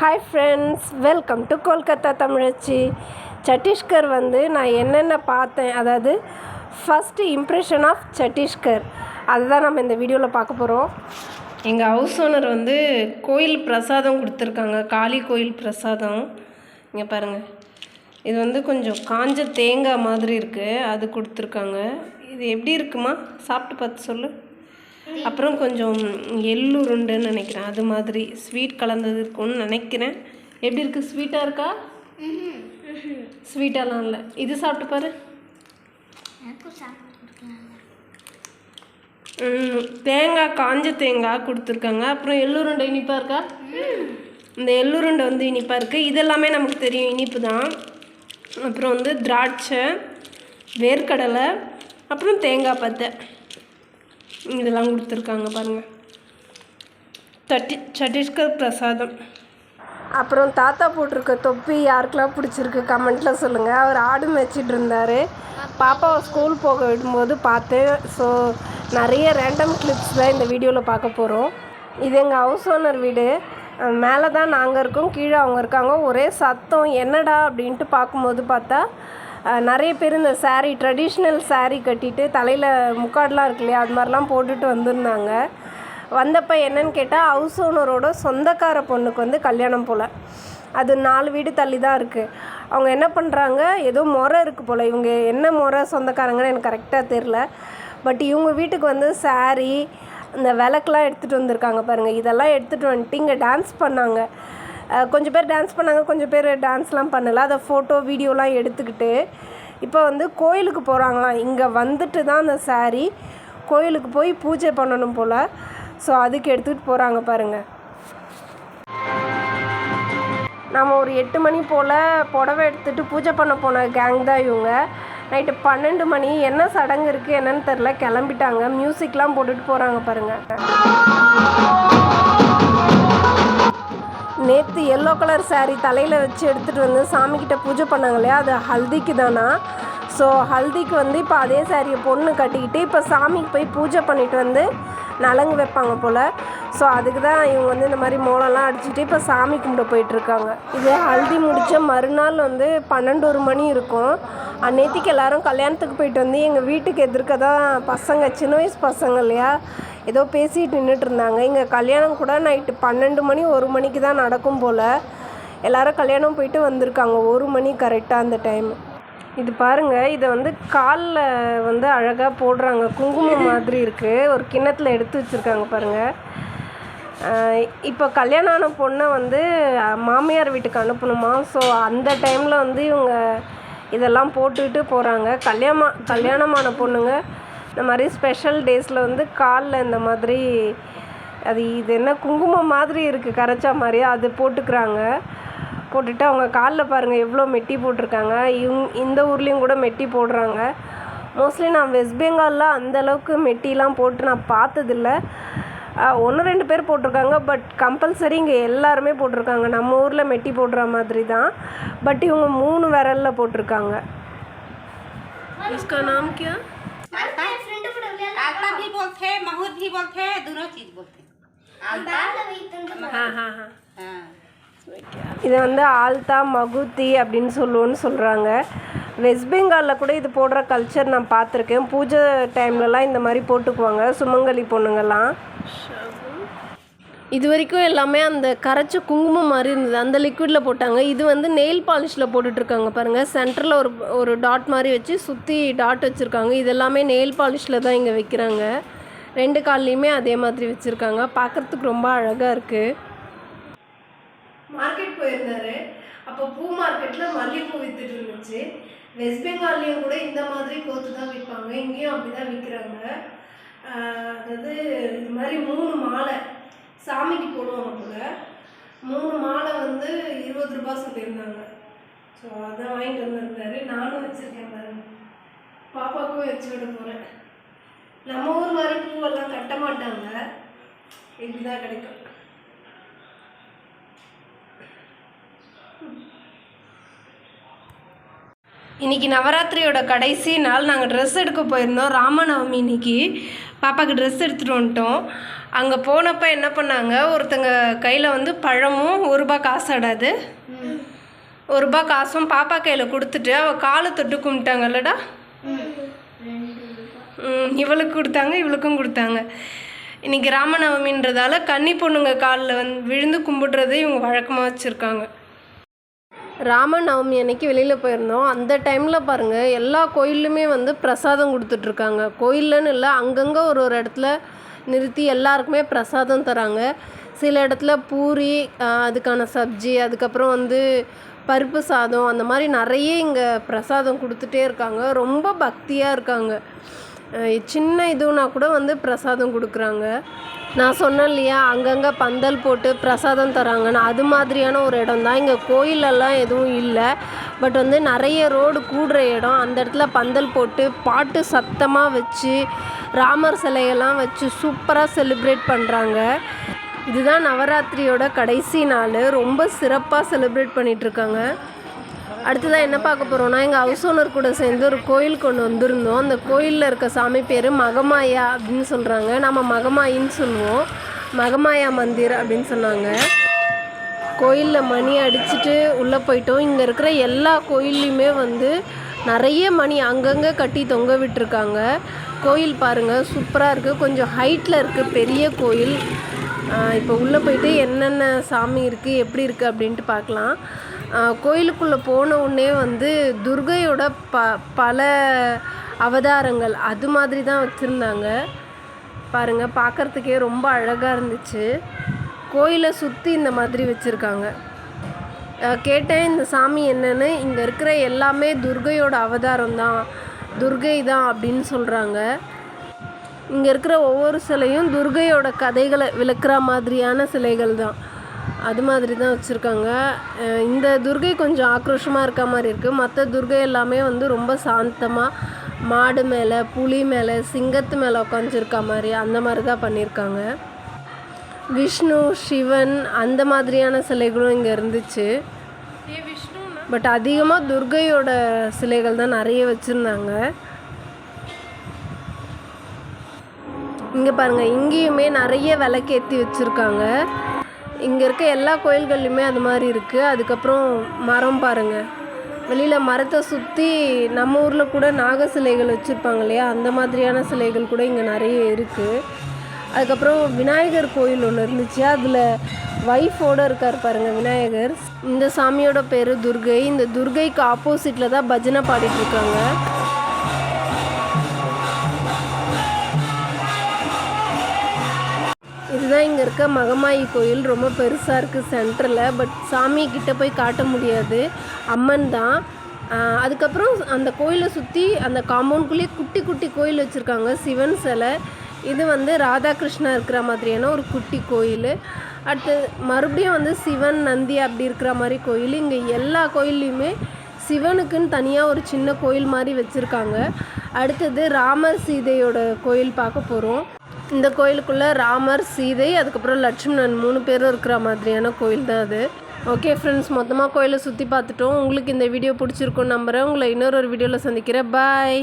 Hi friends, welcome to Kolkata தமிழச்சி. சத்தீஸ்கர் நான் என்னென்ன பார்த்தேன், அதாவது ஃபஸ்ட்டு இம்ப்ரெஷன் ஆஃப் சத்தீஸ்கர், அதுதான் நம்ம இந்த வீடியோவில் பார்க்க போகிறோம். எங்கள் ஹவுஸ் ஓனர் கோயில் பிரசாதம் கொடுத்துருக்காங்க, காளி கோயில் பிரசாதம். இங்கே பாருங்கள், இது கொஞ்சம் காஞ்ச தேங்காய் மாதிரி இருக்குது, அது கொடுத்துருக்காங்க. இது எப்படி இருக்குமா, சாப்பிட்டு பார்த்து சொல்லு. அப்புறம் கொஞ்சம் எள்ளு உருண்டைன்னு நினைக்கிறேன், அது மாதிரி ஸ்வீட் கலந்தது இருக்கும்னு நினைக்கிறேன். எப்படி இருக்குது, ஸ்வீட்டாக இருக்கா? ஸ்வீட்டாலாம் இல்லை. இது சாப்பிட்டு பாரு. தேங்காய், காஞ்ச தேங்காய் கொடுத்துருக்காங்க. அப்புறம் எள்ளுருண்டை இனிப்பாக இருக்கா? இந்த எள்ளுருண்டை இனிப்பாக இருக்குது. இதெல்லாமே நமக்கு தெரியும், இனிப்பு தான். அப்புறம் திராட்சை, வேர்க்கடலை, அப்புறம் தேங்காய் பத்தை, இதெல்லாம் கொடுத்துருக்காங்க பாருங்கள். சத்தீஸ்கர் பிரசாதம். அப்புறம் தாத்தா போட்டிருக்க தொப்பி யாருக்கெல்லாம் பிடிச்சிருக்கு கமெண்ட்டில் சொல்லுங்கள். அவர் ஆடு மேய்ச்சிட்டு இருந்தார், பாப்பாவை ஸ்கூல் போக விடும்போது பார்த்தேன். ஸோ நிறைய ரேண்டம் கிளிப்ஸ் தான் இந்த வீடியோவில் பார்க்க போகிறோம். இது எங்கள் ஹவுஸ் ஓனர் வீடு. மேலே தான் நாங்கள் இருக்கோம், கீழே அவங்க இருக்காங்க. ஒரே சத்தம், என்னடா அப்படின்ட்டு பார்க்கும்போது பார்த்தா நிறைய பேர் இந்த சாரீ, ட்ரெடிஷ்னல் சாரீ கட்டிட்டு தலையில் முக்காடெலாம் இருக்கு இல்லையா, அது மாதிரிலாம் போட்டுட்டு வந்திருந்தாங்க. வந்தப்போ என்னன்னு கேட்டால், ஹவுஸ் ஓனரோட சொந்தக்கார பொண்ணுக்கு கல்யாணம் போல். அது 4 வீடு தள்ளி தான் இருக்குது. அவங்க என்ன பண்ணுறாங்க, ஏதோ முறை இருக்குது போல். இவங்க என்ன முறை சொந்தக்காரங்கன்னு எனக்கு கரெக்டாக தெரில. பட் இவங்க வீட்டுக்கு சாரீ, இந்த விளக்கெலாம் எடுத்துகிட்டு வந்திருக்காங்க பாருங்கள். இதெல்லாம் எடுத்துகிட்டு வந்துட்டு இங்கே டான்ஸ் பண்ணாங்க. கொஞ்சம் பேர் டான்ஸ் பண்ணாங்க, கொஞ்சம் பேர் டான்ஸ்லாம் பண்ணலை. அதை ஃபோட்டோ வீடியோலாம் எடுத்துக்கிட்டு இப்போ கோயிலுக்கு போகிறாங்களாம். இங்கே வந்துட்டு தான் அந்த சாரீ கோயிலுக்கு போய் பூஜை பண்ணணும் போல். ஸோ அதுக்கு எடுத்துகிட்டு போகிறாங்க பாருங்கள். நம்ம ஒரு 8 மணி போல் புடவை எடுத்துகிட்டு பூஜை பண்ண போன கேங் தான் இவங்க. நைட்டு 12 மணி, என்ன சடங்கு இருக்குது என்னன்னு தெரில, கிளம்பிட்டாங்க. மியூசிக்லாம் போட்டுட்டு போகிறாங்க பாருங்கள். நேற்று எல்லோ கலர் சாரீ தலையில் வச்சு எடுத்துகிட்டு சாமிக்கிட்ட பூஜை பண்ணாங்க இல்லையா, அது ஹல்திக்கு தானா. ஸோ ஹல்திக்கு இப்போ அதே சாரியை பொண்ணு கட்டிக்கிட்டு இப்போ சாமிக்கு போய் பூஜை பண்ணிவிட்டு நலங்கு வைப்பாங்க போல். ஸோ அதுக்கு தான் இவங்க இந்த மாதிரி மோளம்லாம் அடிச்சுட்டு இப்போ சாமி கும்பிட போயிட்டுருக்காங்க. இது ஹல்தி முடித்த மறுநாள் 12 மணி இருக்கும். அன்னைக்கு எல்லோரும் கல்யாணத்துக்கு போயிட்டு எங்கள் வீட்டுக்கு எதிர்க்க தான் பசங்க, சின்ன வயசு பசங்க இல்லையா, ஏதோ பேசிகிட்டு நின்றுட்டு இருந்தாங்க. இங்கே கல்யாணம் கூட நைட்டு 12 மணி 1 மணிக்கு தான் நடக்கும் போல். எல்லோரும் கல்யாணம் போயிட்டு வந்திருக்காங்க 1 மணி கரெக்டாக அந்த டைம். இது பாருங்கள், இதை காலில் அழகாக போடுறாங்க, குங்குமம் மாதிரி இருக்குது. ஒரு கிண்ணத்தில் எடுத்து வச்சுருக்காங்க பாருங்கள். இப்போ கல்யாணம் ஆன பொண்ணை மாமியார் வீட்டுக்கு அனுப்பணுமா. ஸோ அந்த டைமில் இவங்க இதெல்லாம் போட்டுக்கிட்டு போகிறாங்க. கல்யாணமான பொண்ணுங்க இந்த மாதிரி ஸ்பெஷல் டேஸில் காலில் இந்த மாதிரி, இது என்ன குங்குமம் மாதிரி இருக்குது, கரைச்சா மாதிரி, அது போட்டுக்கிறாங்க. போட்டுட்டு அவங்க காலில் பாருங்கள் எவ்வளோ மெட்டி போட்டிருக்காங்க. இந்த ஊர்லேயும் கூட மெட்டி போடுறாங்க. மோஸ்ட்லி நான் வெஸ்ட் பெங்காலில் அந்தளவுக்கு மெட்டிலாம் போட்டு நான் பார்த்ததில்ல. 1-2 பேர் போட்டிருக்காங்க, பட் கம்பல்சரி இங்கே எல்லாருமே போட்டிருக்காங்க. நம்ம ஊரில் மெட்டி போடுற மாதிரி தான், பட் இவங்க 3 விரலில் போட்டிருக்காங்க. इसका नाम क्या? आलता भी बोलते हैं, महूर भी बोलते हैं, दोनों चीज बोलते हैं। हाँ हाँ हाँ, இதை ஆல்தா, மகுத்தி அப்படின்னு சொல்கிறாங்க. வெஸ்ட் பெங்காலில் கூட இது போடுற கல்ச்சர் நான் பார்த்துருக்கேன். பூஜை டைம்லலாம் இந்த மாதிரி போட்டுக்குவாங்க சுமங்கலி பொண்ணுங்கள்லாம். இது வரைக்கும் எல்லாமே அந்த கரைச்ச குங்குமம் மாதிரி இருந்தது, அந்த லிக்விடில் போட்டாங்க. இது நெயில் பாலிஷில் போட்டுட்ருக்காங்க பாருங்கள். சென்டரில் ஒரு டாட் மாதிரி வச்சு சுற்றி டாட் வச்சுருக்காங்க. இது எல்லாமே நெயில் பாலிஷில் தான் இங்கே வைக்கிறாங்க. 2 கால்லையுமே அதே மாதிரி வச்சுருக்காங்க. பார்க்குறதுக்கு ரொம்ப அழகாக இருக்குது. மார்க்கெட் போயிருந்தாரு, அப்போ பூ மார்க்கெட்டில் மல்லிகைப்பூ விற்றுட்டு இருந்துச்சு. வெஸ்ட் பெங்கால்லையும் கூட இந்த மாதிரி கோத்து தான் விற்பாங்க, இங்கேயும் அப்படி தான் விற்கிறாங்க. அதாவது இது மாதிரி 3 மாலை சாமிக்கு போடுவாங்க போல். 3 மாலை 20 ரூபா சொல்லியிருந்தாங்க. ஸோ அதை வாங்கிட்டு வந்துருந்தாரு. நானும் வச்சுருக்கேன் பாருங்க, பாப்பாவுக்கும் வச்சு விட போகிறேன். நம்ம ஊர் மாதிரி பூவெல்லாம் கட்ட மாட்டாங்க, இப்படி தான் கிடைக்கும். இன்றைக்கி நவராத்திரியோட கடைசி நாள். நாங்கள் ட்ரெஸ் எடுக்க போயிருந்தோம், ராமநவமி. இன்றைக்கி பாப்பாவுக்கு ட்ரெஸ் எடுத்துகிட்டு வந்துட்டோம். அங்கே போனப்போ என்ன பண்ணாங்க, ஒருத்தங்க கையில் வந்து பழமும் 1 ரூபா காசு ஆடாது 1 ரூபா காசும் பாப்பா கையில் கொடுத்துட்டு அவள் காலை தொட்டு கும்பிட்டாங்கல்லடா. இவளுக்கு கொடுத்தாங்க, இவளுக்கும் கொடுத்தாங்க. இன்றைக்கி ராமநவமின்றதால கன்னி பொண்ணுங்க காலில் வந்து விழுந்து கும்பிடுறது இவங்க வழக்கமாக வச்சுருக்காங்க. ராமநவமி அன்னைக்கு வெளியில் போயிருந்தோம். அந்த டைமில் பாருங்கள், எல்லா கோயில்லையுமே வந்து பிரசாதம் கொடுத்துட்ருக்காங்க. கோயில்லன்னு இல்லை, அங்கங்கே ஒரு இடத்துல நிறுத்தி எல்லாருக்குமே பிரசாதம் தராங்க. சில இடத்துல பூரி, அதுக்கான சப்ஜி, அதுக்கப்புறம் வந்து பருப்பு சாதம், அந்த மாதிரி நிறைய இங்கே பிரசாதம் கொடுத்துட்டே இருக்காங்க. ரொம்ப பக்தியாக இருக்காங்க. சின்ன இதுனா கூட வந்து பிரசாதம் கொடுக்குறாங்க. நான் சொன்னேன் இல்லையா, அங்கங்கே பந்தல் போட்டு பிரசாதம் தராங்கன்னு, அது மாதிரியான ஒரு இடம் தான். இங்கே கோயிலெல்லாம் எதுவும் இல்லை, பட் வந்து நிறைய ரோடு கூடுற இடம். அந்த இடத்துல பந்தல் போட்டு பாட்டு சத்தமாக வச்சு ராமர் சிலையெல்லாம் வச்சு சூப்பராக செலிப்ரேட் பண்ணுறாங்க. இதுதான் நவராத்திரியோட கடைசி நாள். ரொம்ப சிறப்பாக செலிப்ரேட் பண்ணிகிட்ருக்காங்க. அடுத்ததாக என்ன பார்க்க போகிறோன்னா, எங்கள் ஹவுஸ் ஓனர் கூட சேர்ந்து ஒரு கோயில் கொண்டு வந்திருந்தோம். அந்த கோயிலில் இருக்க சாமி பேர் மகமாயா அப்படின்னு சொல்கிறாங்க. நம்ம மகமாயின்னு சொல்லுவோம். மகமாயா மந்திர் அப்படின்னு சொன்னாங்க. கோயிலில் மணி அடிச்சுட்டு உள்ளே போயிட்டோம். இங்கே இருக்கிற எல்லா கோயில்லையுமே வந்து நிறைய மணி அங்கங்கே கட்டி தொங்க விட்டுருக்காங்க. கோயில் பாருங்கள், சூப்பராக இருக்குது. கொஞ்சம் ஹைட்டில் இருக்குது, பெரிய கோயில். இப்போ உள்ளே போயிட்டு என்னென்ன சாமி இருக்குது, எப்படி இருக்குது அப்படின்ட்டு பார்க்கலாம். கோயிலுக்குள்ளே போன உடனே வந்து துர்கையோட பல அவதாரங்கள் அது மாதிரி தான் வச்சுருந்தாங்க. பாருங்கள், பார்க்குறதுக்கே ரொம்ப அழகாக இருந்துச்சு. கோயிலை சுற்றி இந்த மாதிரி வச்சுருக்காங்க. கேட்டேன் இந்த சாமி என்னன்னு. இங்கே இருக்கிற எல்லாமே துர்கையோட அவதாரம் தான், துர்கை தான் அப்படின்னு சொல்கிறாங்க. இங்கே இருக்கிற ஒவ்வொரு சிலையும் துர்கையோட கதைகளை விளக்குற மாதிரியான சிலைகள் தான், அது மாதிரி தான் வச்சுருக்காங்க. இந்த துர்கை கொஞ்சம் ஆக்ரோஷமாக இருக்க மாதிரி இருக்குது. மற்ற துர்கை எல்லாமே வந்து ரொம்ப சாந்தமாக மாடு மேலே, புலி மேலே, சிங்கத்து மேலே உட்காந்துருக்க மாதிரி அந்த மாதிரி தான் பண்ணியிருக்காங்க. விஷ்ணு, சிவன் அந்த மாதிரியான சிலைகளும் இங்கே இருந்துச்சு. பட் அதிகமாக துர்கையோட சிலைகள் தான் நிறைய வச்சுருந்தாங்க. இங்கே பாருங்கள், இங்கேயுமே நிறைய விளக்கேற்றி வச்சுருக்காங்க. இங்கே இருக்க எல்லா கோயில்கள்லையுமே அது மாதிரி இருக்குது. அதுக்கப்புறம் மரம் பாருங்கள், வெளியில் மரத்தை சுற்றி நம்ம ஊரில் கூட நாக சிலைகள் வச்சுருப்பாங்க இல்லையா, அந்த மாதிரியான சிலைகள் கூட இங்கே நிறைய இருக்குது. அதுக்கப்புறம் விநாயகர் கோயில் ஒன்று இருந்துச்சு, அதில் ஒய்ஃபோடு இருக்கார் பாருங்கள் விநாயகர். இந்த சாமியோட பேர் துர்கை. இந்த துர்கைக்கு ஆப்போசிட்டில் தான் பஜனை பாடிட்டுருக்காங்க. இதுதான் இங்கே இருக்க மகமாயி கோயில். ரொம்ப பெருசாக இருக்குது சென்டரில். பட் சாமி கிட்டே போய் காட்ட முடியாது, அம்மன் தான். அதுக்கப்புறம் அந்த கோயிலை சுற்றி அந்த காம்பவுண்ட்குள்ளேயே குட்டி குட்டி கோயில் வச்சுருக்காங்க. சிவன் சிலை, இது வந்து ராதாகிருஷ்ணா இருக்கிற மாதிரியான ஒரு குட்டி கோயில். அடுத்து மறுபடியும் வந்து சிவன், நந்தி அப்படி இருக்கிற மாதிரி கோயில். இங்கே எல்லா கோயில்லையுமே சிவனுக்குன்னு தனியாக ஒரு சின்ன கோயில் மாதிரி வச்சுருக்காங்க. அடுத்தது ராமர் சீதையோட கோயில் பார்க்க போகிறோம். இந்த கோயிலுக்குள்ளே ராமர், சீதை, அதுக்கப்புறம் லட்சுமணன் 3 பேரும் இருக்கிற மாதிரியான கோயில் தான் அது. ஓகே ஃப்ரெண்ட்ஸ், மொத்தமாக கோயிலை சுற்றி பார்த்துட்டோம். உங்களுக்கு இந்த வீடியோ பிடிச்சிருக்குன்னு நம்புகிறேன். உங்களை இன்னொரு வீடியோவில் சந்திக்கிறேன். பாய்.